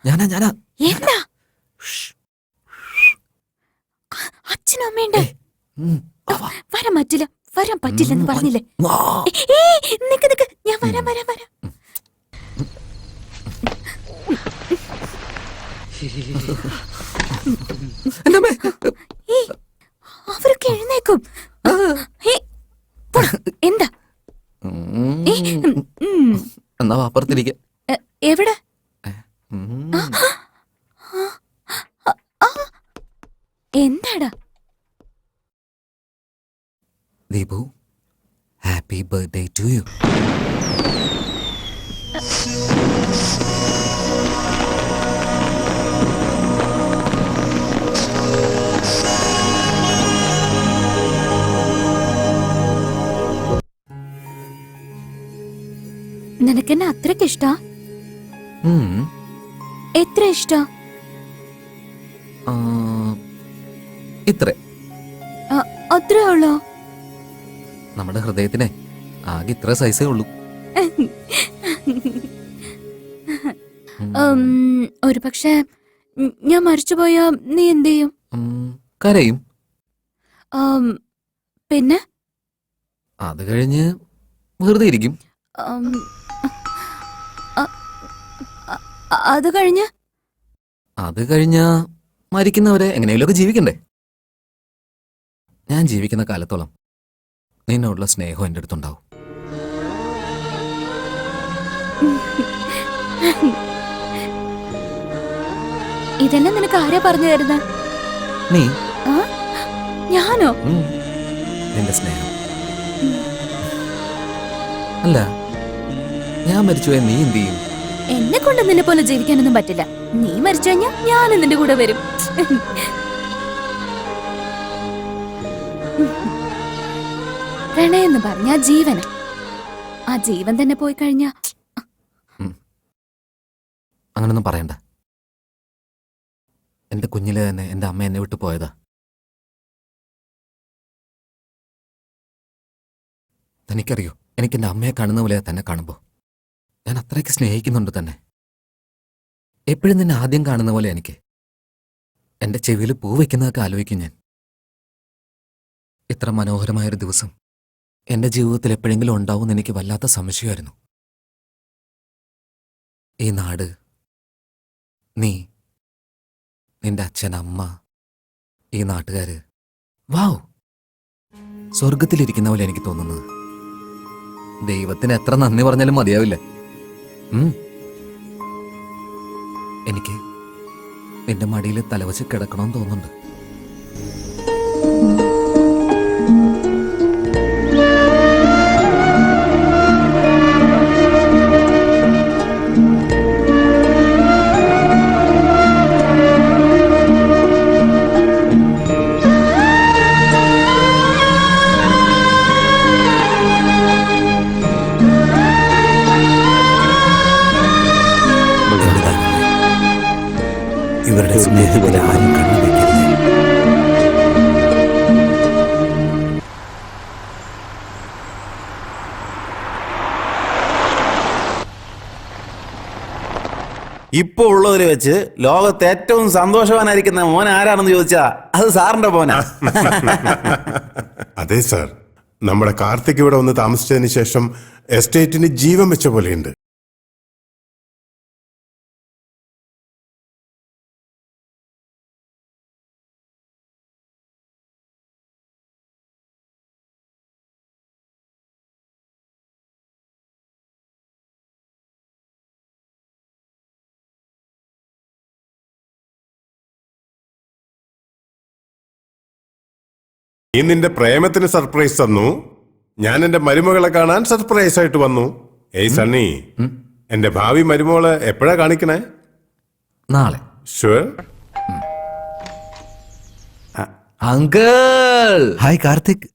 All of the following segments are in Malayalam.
ഞാനാ ഞാനാ എന്താ? അച്ഛനും അമ്മയുണ്ട്. വരാൻ പറ്റില്ല, വരാൻ പറ്റില്ലെന്ന് പറഞ്ഞില്ലേ? നിക്ക് നിക്ക്, ഞാൻ വരാം വരാം വരാം. അവരൊക്കെ എഴുന്നേക്കും. എന്താ? എന്നാ അപ്പുറത്തിരിക്ക. എവിടെ? എന്താടാ? Deepu, happy birthday to you. നിനക്കെന്നെ അത്രയ്ക്ക് ഇഷ്ടാ? എത്ര ഇഷ്ടാ? ഇത്ര. അത്രേ ഉള്ളോ? നമ്മുടെ ഹൃദയത്തിനെ ആകെ ഇത്ര സൈസേ ഉള്ളൂ. ഒരു പക്ഷേ ഞാൻ മരിച്ചുപോയാ നീ എന്ത് ചെയ്യും? കരയും. പിന്നെ അത് കഴിഞ്ഞ് വെറുതെ ഇരിക്കും. അത് കഴിഞ്ഞ് മരിക്കുന്നവരെ എങ്ങനെയൊക്കെ ജീവിക്കണ്ടേ? ഞാൻ ജീവിക്കുന്ന കാലത്തോളം നിന്നോടുള്ള സ്നേഹം എൻ്റെ അടുത്തുണ്ടാവും. ഇതെല്ലാം നിനക്ക് ആരാ പറഞ്ഞു തരുന്നത്? നീ. ഞാനോ? നിന്റെ സ്നേഹം. അല്ല, ഞാൻ മരിച്ചുപോയ നീ എന്ത് ചെയ്യും? എന്നെ കൊണ്ട് നിന്നെ പോലെ ജീവിക്കാനൊന്നും പറ്റില്ല. നീ മരിച്ചു കഴിഞ്ഞാ ഞാനും നിന്റെ കൂടെ വരും. പ്രണയം എന്ന് പറഞ്ഞ ജീവന. ആ ജീവൻ തന്നെ പോയി കഴിഞ്ഞാ അങ്ങനൊന്നും പറയണ്ട. എന്റെ കുഞ്ഞിലെ തന്നെ എന്റെ അമ്മ എന്നെ വിട്ടു പോയതാ. തനിക്കറിയോ, എനിക്ക് എന്റെ അമ്മയെ കാണുന്ന പോലെ തന്നെ കാണുമ്പോ ഞാൻ അത്രയ്ക്ക് സ്നേഹിക്കുന്നുണ്ട് തന്നെ. എപ്പോഴും നിന്നെ ആദ്യം കാണുന്ന പോലെ എനിക്ക് എന്റെ ചെവിയിൽ പൂ വെക്കുന്നതൊക്കെ ആലോചിക്കും ഞാൻ. ഇത്ര മനോഹരമായൊരു ദിവസം എന്റെ ജീവിതത്തിൽ എപ്പോഴെങ്കിലും ഉണ്ടാവും എനിക്ക് വല്ലാത്ത സംശയമായിരുന്നു. ഈ നാട്, നീ, നിന്റെ അച്ഛൻ, അമ്മ, ഈ നാട്ടുകാര്, വാവ്, സ്വർഗത്തിലിരിക്കുന്ന പോലെ എനിക്ക് തോന്നുന്നത്. ദൈവത്തിന് എത്ര നന്ദി പറഞ്ഞാലും മതിയാവില്ല. എനിക്ക് നിന്റെ മടിയിൽ തലവച്ച് കിടക്കണമെന്ന് തോന്നുന്നുണ്ട്. ഇവരുടെ സ്നേഹത്തിൽ ആരും കണ്ണു വയ്ക്കരുത്. ഇപ്പൊ ഉള്ളതിൽ വെച്ച് ലോകത്ത് ഏറ്റവും സന്തോഷവാനായിരിക്കുന്ന മോൻ ആരാണെന്ന് ചോദിച്ചാ അത് സാറിന്റെ മോനാ. അതെ സാർ, നമ്മുടെ കാർത്തിക് ഇവിടെ വന്ന് താമസിച്ചതിന് ശേഷം എസ്റ്റേറ്റിന് ജീവൻ വെച്ച പോലെയുണ്ട്. നീ നിന്റെ പ്രേമത്തിന് സർപ്രൈസ് തന്നു, ഞാൻ എന്റെ മരുമകളെ കാണാൻ സർപ്രൈസ് ആയിട്ട് വന്നു. ഏയ് സണ്ണി, എന്റെ ഭാവി മരുമകളെ എപ്പോഴാ കാണിക്കണേ? നാളെ. Sure. Uncle. Hi Karthik.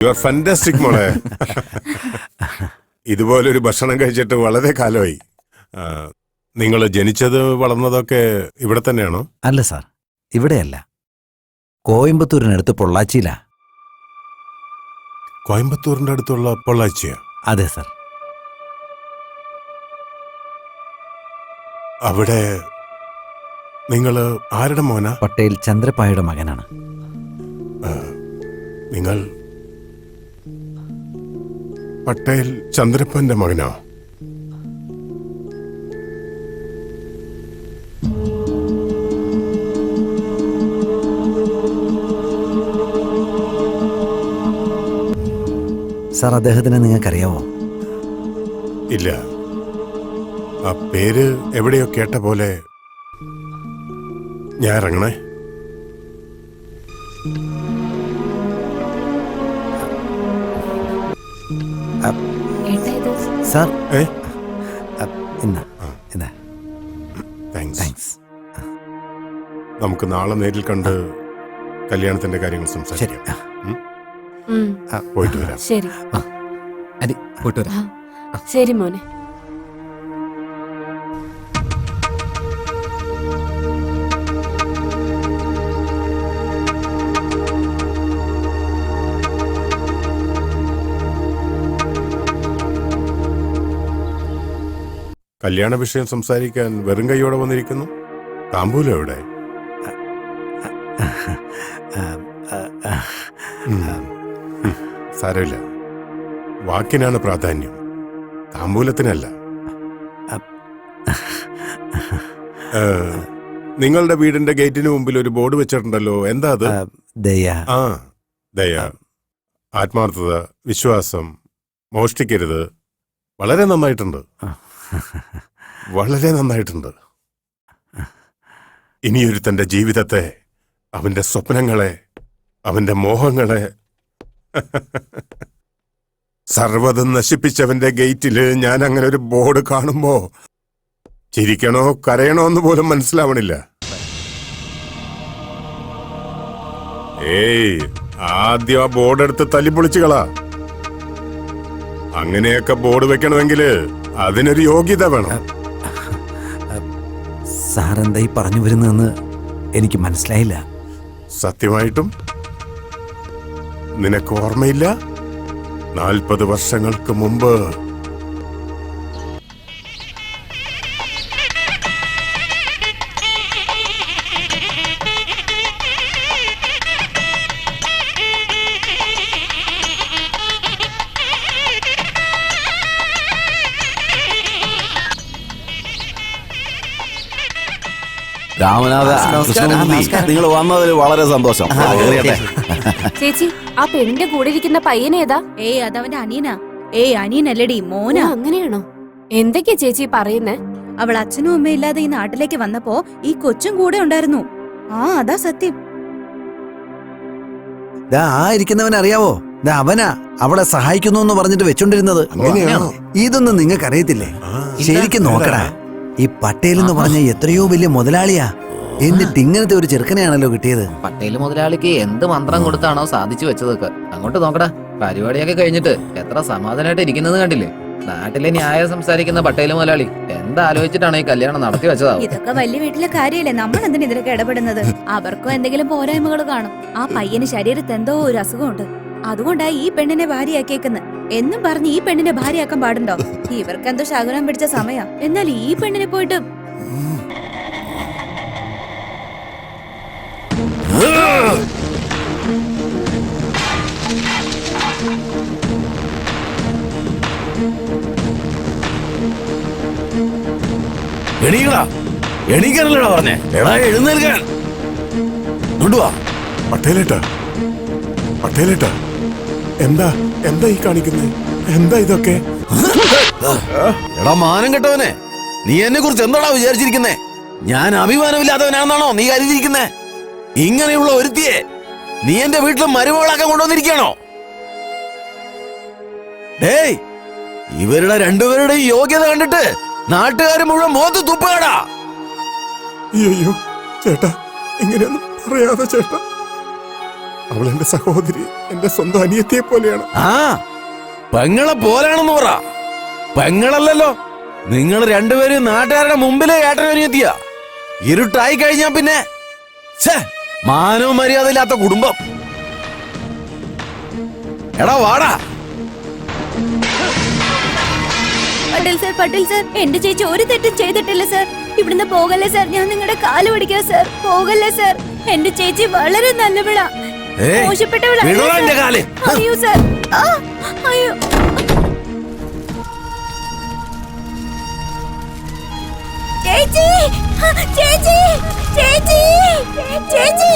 You are fantastic മോളെ. ഇതുപോലൊരു ഭക്ഷണം കഴിച്ചിട്ട് വളരെ കാലമായി. നിങ്ങൾ ജനിച്ചത് വളർന്നതൊക്കെ ഇവിടെ തന്നെയാണോ? അല്ല സാർ, ഇവിടെയല്ല, കോയമ്പത്തൂരിനടുത്ത് പൊള്ളാച്ചിയിലാ. കോയമ്പത്തൂരിന്റെ അടുത്തുള്ള പൊള്ളാച്ചിയാ? അതെ സാർ. അവിടെ നിങ്ങൾ ആരുടെ മോനാ? പട്ടേൽ ചന്ദ്രപ്പായുടെ മകനാണ്. നിങ്ങൾ പട്ടേൽ ചന്ദ്രപ്പന്റെ മകനോ? സാർ, അദ്ദേഹത്തിനെ നിങ്ങൾക്കറിയാവോ? ഇല്ല. ആ പേര് എവിടെയോ കേട്ട പോലെ. ഞാൻ ഇറങ്ങണേ. ഏട്ടാ ഇത് സാർ, ഏ ഇന്നാ ഇന്നാ. താങ്ക്സ്. താങ്ക്സ്. നമുക്ക് നാളെ നേരിൽ കണ്ട് കല്യാണത്തിന്റെ കാര്യങ്ങൾ ശരി. സംസാരിക്കാം. ഉം, പോയിട്ട് വരാം. ശരി അരി പോയിട്ട് വരാം. ശരി മോനെ. കല്യാണ വിഷയം സംസാരിക്കാൻ വെറും കൈയോടെ വന്നിരിക്കുന്നു. താമ്പൂലം എവിടെ? സാരമില്ല, വാക്കിനാണ് പ്രാധാന്യം, താമ്പൂലത്തിനല്ല. നിങ്ങളുടെ വീടിന്റെ ഗേറ്റിന് മുമ്പിൽ ഒരു ബോർഡ് വെച്ചിട്ടുണ്ടല്ലോ, എന്താ അത്? ദയ. ആ, ദയ, ആത്മാർത്ഥത, വിശ്വാസം, മോഷ്ടിക്കരുത്. വളരെ നന്നായിട്ടുണ്ട്, വളരെ നന്നായിട്ടുണ്ട്. ഇനിയൊരുത്തന്റെ ജീവിതത്തെ, അവന്റെ സ്വപ്നങ്ങളെ, അവന്റെ മോഹങ്ങളെ സർവ്വതും നശിപ്പിച്ചവന്റെ ഗേറ്റില് ഞാൻ അങ്ങനെ ഒരു ബോർഡ് കാണുമ്പോ ചിരിക്കണോ കരയണോ എന്ന് പോലും മനസ്സിലാവണില്ല. ഏയ്, ആദ്യം ആ ബോർഡ് എടുത്ത് തല്ലിപ്പൊളിച്ചു കളാ. അങ്ങനെയൊക്കെ ബോർഡ് വെക്കണമെങ്കിൽ അതിനൊരു യോഗ്യത വേണം. സാർ എന്താ ഈ പറഞ്ഞു വരുന്നതെന്ന് എനിക്ക് മനസ്സിലായില്ല. സത്യമായിട്ടും നിനക്ക് ഓർമ്മയില്ല? 40 വർഷങ്ങൾക്ക് മുമ്പ് രാമനാഥ, നിങ്ങൾ വന്നതിൽ വളരെ സന്തോഷം. ചേച്ചി, ആ പെണ്ണിന്റെ കൂടെ ഇരിക്കുന്ന പയ്യനേതാ? ഏയ് അതവന്റെ അനിയനാ. ഏയ് അനിയനല്ലടി, മോനാ. അങ്ങനെയാണോ? എന്തൊക്കെയാ ചേച്ചി പറയുന്നേ? അവൾ അച്ഛനും അമ്മയും ഇല്ലാതെ ഈ നാട്ടിലേക്ക് വന്നപ്പോ ഈ കൊച്ചും കൂടെ ഉണ്ടായിരുന്നു. ആ, അതാ സത്യം. ദാ ആ ഇരിക്കുന്നവൻ അറിയാവോ? ദാ അവനാ അവളെ സഹായിക്കുന്നു എന്ന് പറഞ്ഞിട്ട് വെച്ചോണ്ടിരുന്നത്. അങ്ങനെയാണോ? ഇതൊന്നും നിങ്ങൾക്ക് അറിയത്തില്ലേ? ശരിക്കും നോക്കടാ, ഈ പട്ടേൽ എന്ന് പറഞ്ഞ എത്രയോ വലിയ മുതലാളിയാ. എന്നിട്ട് ഇങ്ങനത്തെ ഒരു ചെറുക്കനെയാണല്ലോ കിട്ടിയത്. പട്ടേല് മുതലാളിക്ക് എന്ത് മന്ത്രം കൊടുത്താണോ സാധിച്ചു വെച്ചതൊക്കെ. അങ്ങോട്ട് നോക്കടാ, പരിപാടിയൊക്കെ കഴിഞ്ഞിട്ട് എത്ര സമാധാനമായിട്ട് ഇരിക്കുന്നത് കണ്ടില്ലേ? നാട്ടിലെ ന്യായം സംസാരിക്കുന്ന പട്ടേല് മുതലാളി എന്താലോചിച്ചിട്ടാണ് ഈ കല്യാണം നടത്തി വെച്ചതാവും. ഇതൊക്കെ വലിയ വീട്ടിലെ കാര്യല്ലേ, നമ്മൾ എന്തിനാ ഇതിലൊക്കെ ഇടപെടുന്നത്? അവർക്കും എന്തെങ്കിലും പോരായ്മകൾ കാണും. ആ പയ്യന് ശരീരത്ത് എന്തോ ഒരു അസുഖമുണ്ട്, അതുകൊണ്ടായി ഈ പെണ്ണിനെ ഭാര്യയാക്കിയേക്കുന്നത്. എന്നും പറഞ്ഞ് ഈ പെണ്ണിനെ ഭാര്യയാക്കാൻ പാടുണ്ടോ? ഇവർക്ക് എന്തോ ശകുനം പിടിച്ച സമയം. എന്നാൽ ഈ പെണ്ണിനെ പോയിട്ട് എണീക്കടാ, എണീക്കാനല്ലടാ പറഞ്ഞേ. എടാ, എഴുന്നേൽക്കാൻ. കൊണ്ടുവാ. പട്ടേലേട്ടാ, പട്ടേലേട്ടാ, എന്താ എന്താ ഈ കാണിക്കുന്നേ? എന്താ ഇതൊക്കെ? എടാ മാനം കെട്ടവനെ, നീ എന്നെ കുറിച്ച് എന്താടാ വിചാരിച്ചിരിക്കുന്നേ? ഞാൻ അഭിമാനമില്ലാത്തവനാണെന്നാണോ നീ കരുതിയിരിക്കുന്നേ? ഇങ്ങനെയുള്ള ഒരുത്തിയെ നീ എന്റെ വീട്ടിൽ മരുമകളാക്കാൻ കൊണ്ടുവന്നിരിക്കണോ? ഡേയ്, ഇവരുടെ രണ്ടുപേരുടെയും യോഗ്യത കണ്ടിട്ട് നാട്ടുകാർ മുഴുവൻ മുഖത്ത് തുപ്പാടാ. അയ്യോ ചേട്ടാ, ഇങ്ങനെയൊന്നും പറയാതെ ചേട്ടാ. അവൾ എന്റെ സഹോദരി, എന്റെ സ്വന്തം അനിയത്തിയെ പോലെയാണ്. ആ പെങ്ങളെ പോലാണെന്ന് പറ. പെങ്ങളല്ലല്ലോ, നിങ്ങൾ രണ്ടുപേരും നാട്ടുകാരുടെ മുമ്പിലെ ഏട്ടനൊരുത്തിയ. ഇരുട്ടായി കഴിഞ്ഞാ പിന്നെ ഛേ, മാനവും മര്യാദയില്ലാത്ത കുടുംബം. എടാ വാടാ. പട്ടേൽ സർ, എന്റെ ചേച്ചി ഒരു തെറ്റും ചെയ്തിട്ടില്ല സർ. ഇവിടുന്ന് പോകല്ലേ സർ, ഞാൻ നിങ്ങളുടെ കാല് പിടിക്കാം സർ. പോകല്ലേ സർ, എന്റെ ചേച്ചി വളരെ നല്ലവളാ, ഏയ്, മോശപ്പെട്ടവളാ. വിടടാ എന്റെ കാല്. അയ്യോ സർ, ആ, അയ്യോ. ചേച്ചി, ചേച്ചി, ചേച്ചി, ചേച്ചി.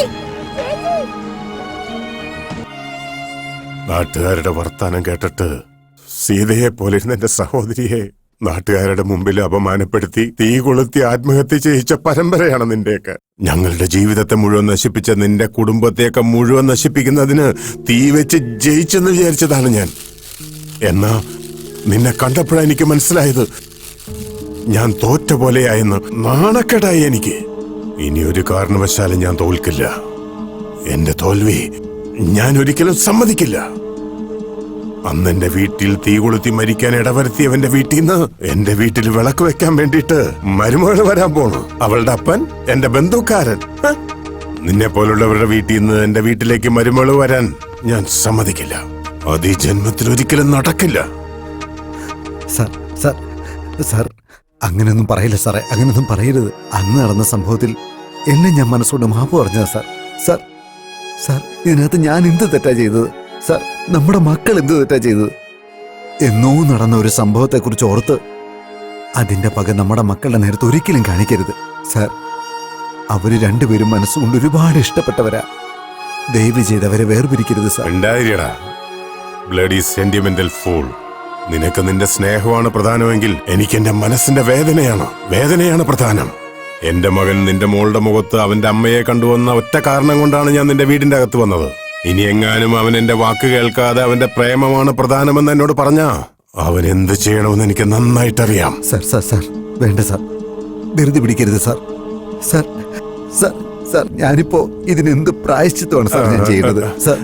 നാട്ടുകാരുടെ വർത്താനം കേട്ടിട്ട് സീതയെ പോലെ ഇരുന്ന എന്റെ സഹോദരിയെ നാട്ടുകാരുടെ മുമ്പിൽ അപമാനപ്പെടുത്തി തീ കൊളുത്തി ആത്മഹത്യ ചെയ്യിച്ച പരമ്പരയാണ് നിന്റെയൊക്കെ. ഞങ്ങളുടെ ജീവിതത്തെ മുഴുവൻ നശിപ്പിച്ച നിന്റെ കുടുംബത്തെയൊക്കെ മുഴുവൻ നശിപ്പിക്കുന്നതിന് തീ വെച്ച് ജയിച്ചെന്ന് വിചാരിച്ചതാണ് ഞാൻ. എന്നാ നിന്നെ കണ്ടപ്പോഴാണ് എനിക്ക് മനസ്സിലായത് ഞാൻ തോറ്റ പോലെയായെന്ന്. നാണക്കേടായി എനിക്ക്. ഇനി ഒരു കാരണവശാലും ഞാൻ തോൽക്കില്ല. എന്റെ തോൽവി ഞാൻ ഒരിക്കലും സമ്മതിക്കില്ല. അന്ന് എന്റെ വീട്ടിൽ തീ കൊളുത്തി മരിക്കാൻ ഇടവരുത്തിയവന്റെ വീട്ടിൽ നിന്ന് എന്റെ വീട്ടിൽ വിളക്ക് വെക്കാൻ വേണ്ടിയിട്ട് മരുമകൾ വരാൻ പോണു. അവളുടെ അപ്പൻ എന്റെ ബന്ധുക്കാരൻ. നിന്നെ പോലുള്ളവരുടെ വീട്ടിൽ നിന്ന് എന്റെ വീട്ടിലേക്ക് മരുമകൾ വരാൻ ഞാൻ സമ്മതിക്കില്ല. അത് ഈ ജന്മത്തിൽ ഒരിക്കലും നടക്കില്ല. സാർ സാർ സാർ അങ്ങനെയൊന്നും പറയില്ല സാറേ, അങ്ങനെയൊന്നും പറയരുത്. അന്ന് നടന്ന സംഭവത്തിൽ എന്നെ ഞാൻ മനസ്സുകൊണ്ട് മാപ്പ് പറഞ്ഞതാ സാർ. സാർ സാർ ഇതിനകത്ത് ഞാൻ എന്ത് തെറ്റാ ചെയ്തത്? സാർ നമ്മുടെ മക്കൾ എന്ത് തെറ്റാ ചെയ്തത്? എന്നോ നടന്ന ഒരു സംഭവത്തെക്കുറിച്ച് ഓർത്ത് അതിന്റെ പക നമ്മുടെ മക്കളുടെ നേരത്ത് ഒരിക്കലും കാണിക്കരുത് സാർ. അവര് രണ്ടുപേരും മനസ്സുകൊണ്ട് ഒരുപാട് ഇഷ്ടപ്പെട്ടവരാ. ദയവ് ചെയ്ത് അവരെ വേർപിരിക്കരുത് സാർ. ഉണ്ടായിരിക്കടാ ബ്ലഡി സെന്റിമെന്റൽ ഫൂൾ. നിനക്ക് നിന്റെ സ്നേഹമാണ് പ്രധാനമെങ്കിൽ എനിക്ക് എന്റെ മനസ്സിന്റെ വേദനയാണ് പ്രധാനം. എന്റെ മകൻ നിന്റെ മോളുടെ മുഖത്ത് അവന്റെ അമ്മയെ കണ്ടുവന്ന ഒറ്റ കാരണം കൊണ്ടാണ് ഞാൻ നിന്റെ വീടിന്റെ അകത്ത് വന്നത്. ഇനി എങ്ങാനും അവൻ എന്റെ വാക്ക് കേൾക്കാതെ അവന്റെ പ്രേമമാണ് പ്രധാനമെന്ന് എന്നോട് പറഞ്ഞാ അവൻ എന്ത് ചെയ്യണമെന്ന് എനിക്ക് നന്നായിട്ടറിയാം. സാർ സാർ സാർ വേണ്ട സാർ, ധൃതി പിടിക്കരുത് സാർ. സാർ സാർ സാർ ഞാനിപ്പോ ഇതിനെന്ത് പ്രായശ്ചിത്തമാണ് സാർ ഞാൻ ചെയ്യുന്നത്? സാർ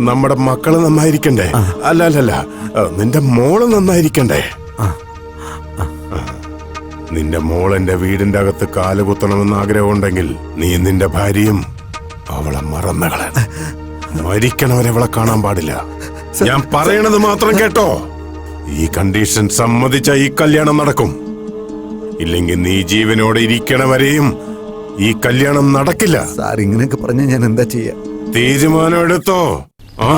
നമ്മുടെ മക്കള് നന്നായിരിക്കണ്ടേ? അല്ല നിന്റെ മോള് നന്നായിരിക്കണ്ടേ? നിന്റെ മോൾ എന്റെ വീടിന്റെ അകത്ത് കാല് കുത്തണമെന്ന് ആഗ്രഹമുണ്ടെങ്കിൽ നീ നിന്റെ ഭാര്യയും അവളെ മറന്നകളെ. മരിക്കണവരെ അവളെ കാണാൻ പാടില്ല. ഞാൻ പറയണത് മാത്രം കേട്ടോ. ഈ കണ്ടീഷൻ സമ്മതിച്ച ഈ കല്യാണം നടക്കും. ഇല്ലെങ്കിൽ നീ ജീവനോടെ ഇരിക്കണവരെയും ഈ കല്യാണം നടക്കില്ല. സാർ ഇങ്ങനെയൊക്കെ പറഞ്ഞാൽ ഞാൻ എന്താ ചെയ്യാ? തീരുമാനം എടുത്തോ. ആ